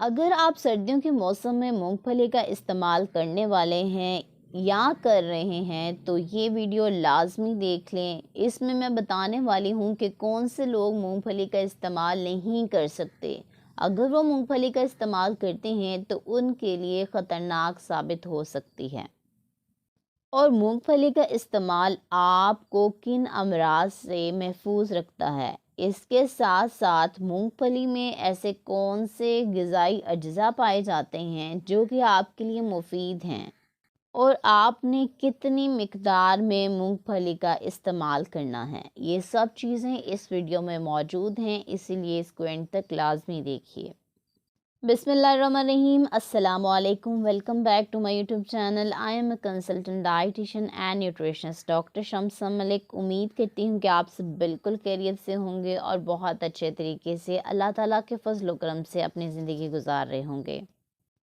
اگر آپ سردیوں کے موسم میں مونگ پھلی کا استعمال کرنے والے ہیں یا کر رہے ہیں تو یہ ویڈیو لازمی دیکھ لیں۔ اس میں بتانے والی ہوں کہ کون سے لوگ مونگ پھلی کا استعمال نہیں کر سکتے۔ اگر وہ مونگ پھلی کا استعمال کرتے ہیں تو ان کے لیے خطرناک ثابت ہو سکتی ہے۔ اور مونگ پھلی کا استعمال آپ کو کن امراض سے محفوظ رکھتا ہے؟ اس کے ساتھ ساتھ مونگ پھلی میں ایسے کون سے غذائی اجزاء پائے جاتے ہیں جو کہ آپ کے لیے مفید ہیں، اور آپ نے کتنی مقدار میں مونگ پھلی کا استعمال کرنا ہے، یہ سب چیزیں اس ویڈیو میں موجود ہیں، اسی لیے اس کو اینڈ تک لازمی دیکھیے۔ بسم اللہ الرحمن الرحیم۔ السلام علیکم، welcome back to my YouTube channel. I am a consultant dietitian and nutritionist doctor Shams Malik. امید کرتی ہوں کہ آپ سب بالکل خیریت سے ہوں گے اور بہت اچھے طریقے سے اللہ تعالیٰ کے فضل و کرم سے اپنی زندگی گزار رہے ہوں گے۔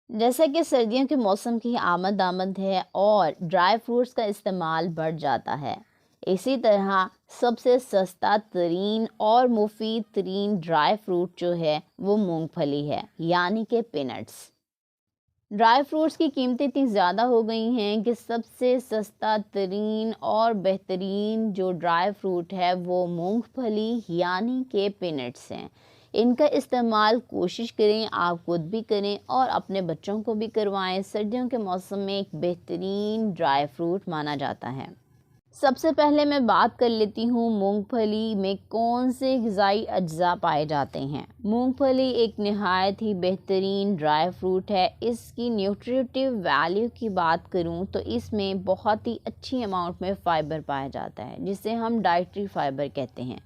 جیسا کہ سردیوں کے موسم کی آمد ہے اور ڈرائی فروٹس کا استعمال بڑھ جاتا ہے، اسی طرح سب سے سستا ترین اور مفید ترین ڈرائی فروٹ جو ہے وہ مونگ پھلی ہے، یعنی کہ پینٹس۔ ڈرائی فروٹس کی قیمتیں اتنی زیادہ ہو گئی ہیں کہ سب سے سستا ترین اور بہترین جو ڈرائی فروٹ ہے وہ مونگ پھلی یعنی کہ پینٹس ہیں۔ ان کا استعمال کوشش کریں، آپ خود بھی کریں اور اپنے بچوں کو بھی کروائیں۔ سردیوں کے موسم میں ایک بہترین ڈرائی فروٹ مانا جاتا ہے۔ سب سے پہلے میں بات کر لیتی ہوں مونگ پھلی میں کون سے غذائی اجزاء پائے جاتے ہیں۔ مونگ پھلی ایک نہایت ہی بہترین ڈرائی فروٹ ہے۔ اس کی نیوٹریٹیو ویلیو کی بات کروں تو اس میں بہت ہی اچھی اماؤنٹ میں فائبر پایا جاتا ہے، جسے ہم ڈائٹری فائبر کہتے ہیں۔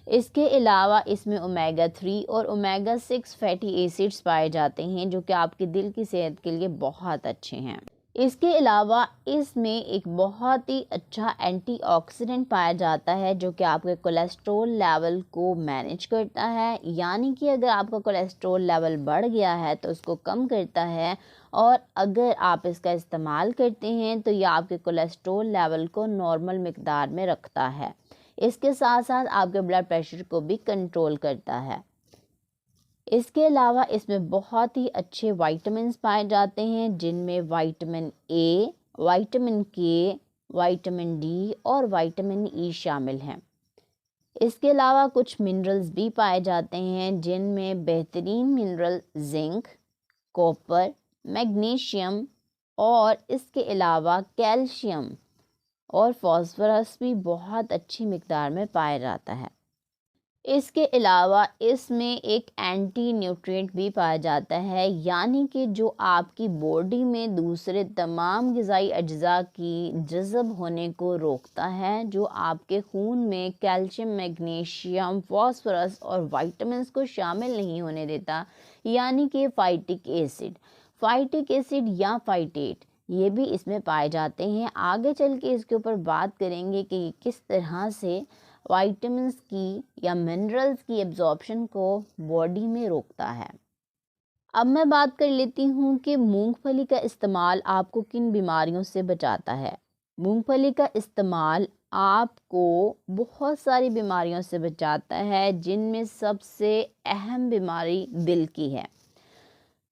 اس کے علاوہ اس میں اومیگا 3 اور اومیگا 6 فیٹی ایسڈز پائے جاتے ہیں جو کہ آپ کے دل کی صحت کے لیے بہت اچھے ہیں۔ اس کے علاوہ اس میں ایک بہت ہی اچھا اینٹی آکسیڈنٹ پایا جاتا ہے جو کہ آپ کے کولیسٹرول لیول کو مینیج کرتا ہے، یعنی کہ اگر آپ کا کولیسٹرول لیول بڑھ گیا ہے تو اس کو کم کرتا ہے، اور اگر آپ اس کا استعمال کرتے ہیں تو یہ آپ کے کولیسٹرول لیول کو نارمل مقدار میں رکھتا ہے۔ اس کے ساتھ ساتھ آپ کے بلڈ پریشر کو بھی کنٹرول کرتا ہے۔ اس کے علاوہ اس میں بہت ہی اچھے وائٹامنز پائے جاتے ہیں جن میں وائٹامن اے، وائٹامن کے، وائٹامن ڈی اور وائٹامن ای شامل ہیں۔ اس کے علاوہ کچھ منرلز بھی پائے جاتے ہیں جن میں بہترین منرل زنک، کوپر، میگنیشیم اور اس کے علاوہ کیلشیم اور فاسفورس بھی بہت اچھی مقدار میں پایا جاتا ہے۔ اس کے علاوہ اس میں ایک اینٹی نیوٹرینٹ بھی پایا جاتا ہے، یعنی کہ جو آپ کی باڈی میں دوسرے تمام غذائی اجزاء کی جذب ہونے کو روکتا ہے، جو آپ کے خون میں کیلشیم، میگنیشیم، فاسفورس اور وائٹامنز کو شامل نہیں ہونے دیتا، یعنی کہ فائٹک ایسڈ یا فائٹیٹ، یہ بھی اس میں پائے جاتے ہیں۔ آگے چل کے اس کے اوپر بات کریں گے کہ یہ کس طرح سے وائٹامنز کی یا منرلز کی ایبزارپشن کو باڈی میں روکتا ہے۔ اب میں بات کر لیتی ہوں کہ مونگ پھلی کا استعمال آپ کو کن بیماریوں سے بچاتا ہے۔ مونگ پھلی کا استعمال آپ کو بہت ساری بیماریوں سے بچاتا ہے، جن میں سب سے اہم بیماری دل کی ہے۔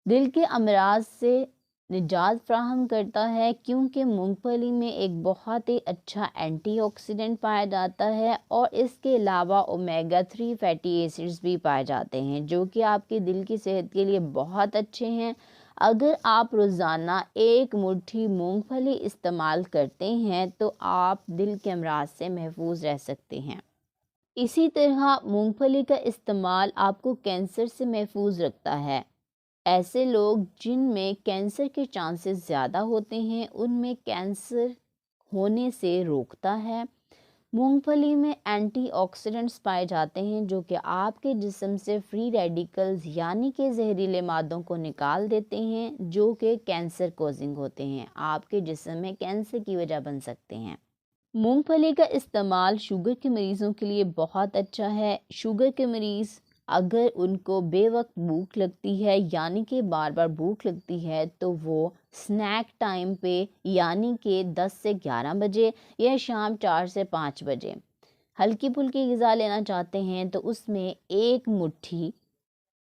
دل کے امراض سے نجات فراہم کرتا ہے کیونکہ مونگ پھلی میں ایک بہت ہی اچھا اینٹی آکسیڈنٹ پایا جاتا ہے، اور اس کے علاوہ اومیگا 3 فیٹی ایسڈز بھی پائے جاتے ہیں جو کہ آپ کے دل کی صحت کے لیے بہت اچھے ہیں۔ اگر آپ روزانہ ایک مٹھی مونگ پھلی استعمال کرتے ہیں تو آپ دل کے امراض سے محفوظ رہ سکتے ہیں۔ اسی طرح مونگ پھلی کا استعمال آپ کو کینسر سے محفوظ رکھتا ہے۔ ایسے لوگ جن میں کینسر کے چانسز زیادہ ہوتے ہیں ان میں کینسر ہونے سے روکتا ہے۔ مونگ پھلی میں اینٹی آکسیڈنٹس پائے جاتے ہیں جو کہ آپ کے جسم سے فری ریڈیکلز یعنی کہ زہریلے مادوں کو نکال دیتے ہیں جو کہ کینسر کوزنگ ہوتے ہیں، آپ کے جسم میں کینسر کی وجہ بن سکتے ہیں۔ مونگ پھلی کا استعمال شوگر کے مریضوں کے لیے بہت اچھا ہے۔ شوگر کے مریض اگر ان کو بے وقت بھوک لگتی ہے یعنی کہ بار بار بھوک لگتی ہے تو وہ سنیک ٹائم پہ یعنی کہ 10 سے 11 بجے یا شام 4 سے 5 بجے ہلکی پھلکی غذا لینا چاہتے ہیں تو اس میں ایک مٹھی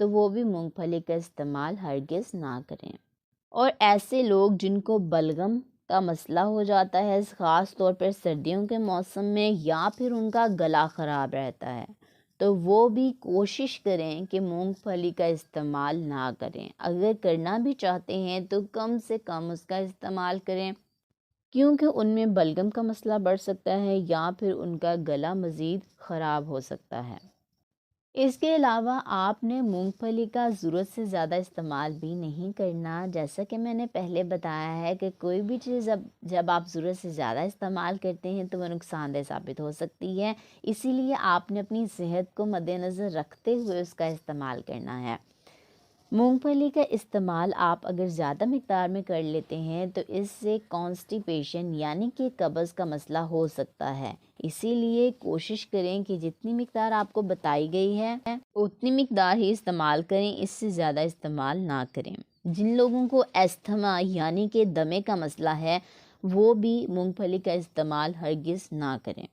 تو وہ بھی مونگ پھلی کا استعمال ہرگز نہ کریں۔ اور ایسے لوگ جن کو بلغم کا مسئلہ ہو جاتا ہے، خاص طور پر سردیوں کے موسم میں، یا پھر ان کا گلا خراب رہتا ہے، تو وہ بھی کوشش کریں کہ مونگ پھلی کا استعمال نہ کریں۔ اگر کرنا بھی چاہتے ہیں تو کم سے کم اس کا استعمال کریں، کیونکہ ان میں بلغم کا مسئلہ بڑھ سکتا ہے یا پھر ان کا گلا مزید خراب ہو سکتا ہے۔ اس کے علاوہ آپ نے مونگ پھلی کا ضرورت سے زیادہ استعمال بھی نہیں کرنا۔ جیسا کہ میں نے پہلے بتایا ہے کہ کوئی بھی چیز جب آپ ضرورت سے زیادہ استعمال کرتے ہیں تو وہ نقصان دہ ثابت ہو سکتی ہے، اسی لیے آپ نے اپنی صحت کو مد نظر رکھتے ہوئے اس کا استعمال کرنا ہے۔ مونگ پھلی کا استعمال آپ اگر زیادہ مقدار میں کر لیتے ہیں تو اس سے کانسٹیپیشن یعنی کہ قبض کا مسئلہ ہو سکتا ہے، اسی لیے کوشش کریں کہ جتنی مقدار آپ کو بتائی گئی ہے اتنی مقدار ہی استعمال کریں، اس سے زیادہ استعمال نہ کریں۔ جن لوگوں کو استھما یعنی کہ دمے کا مسئلہ ہے وہ بھی مونگ پھلی کا استعمال ہرگز نہ کریں۔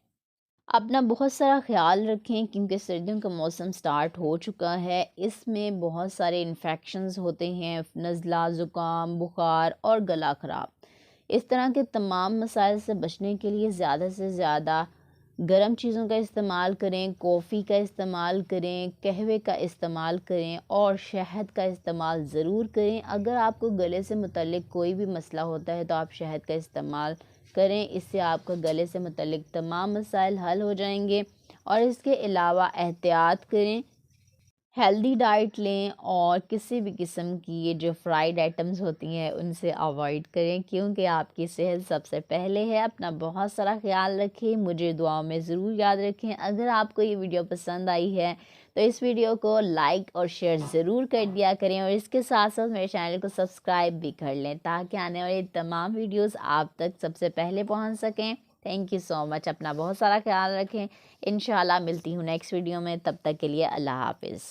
اپنا بہت سارا خیال رکھیں، کیونکہ سردیوں کا موسم سٹارٹ ہو چکا ہے، اس میں بہت سارے انفیکشنز ہوتے ہیں، نزلہ، زکام، بخار اور گلا خراب۔ اس طرح کے تمام مسائل سے بچنے کے لیے زیادہ سے زیادہ گرم چیزوں کا استعمال کریں، کافی کا استعمال کریں، قہوے کا استعمال کریں اور شہد کا استعمال ضرور کریں۔ اگر آپ کو گلے سے متعلق کوئی بھی مسئلہ ہوتا ہے تو آپ شہد کا استعمال کریں، اس سے آپ کا گلے سے متعلق تمام مسائل حل ہو جائیں گے۔ اور اس کے علاوہ احتیاط کریں، ہیلدی ڈائٹ لیں اور کسی بھی قسم کی یہ جو فرائیڈ آئٹمز ہوتی ہیں ان سے اوائڈ کریں، کیونکہ آپ کی صحت سب سے پہلے ہے۔ اپنا بہت سارا خیال رکھیں، مجھے دعاؤں میں ضرور یاد رکھیں۔ اگر آپ کو یہ ویڈیو پسند آئی ہے تو اس ویڈیو کو لائک اور شیئر ضرور کر دیا کریں، اور اس کے ساتھ ساتھ میرے چینل کو سبسکرائب بھی کر لیں تاکہ آنے والی تمام ویڈیوز آپ تک سب سے پہلے پہنچ سکیں۔ تھینک یو سو مچ، اپنا بہت سارا خیال رکھیں۔ انشاءاللہ ملتی ہوں نیکسٹ ویڈیو میں، تب تک کے لیے اللہ حافظ۔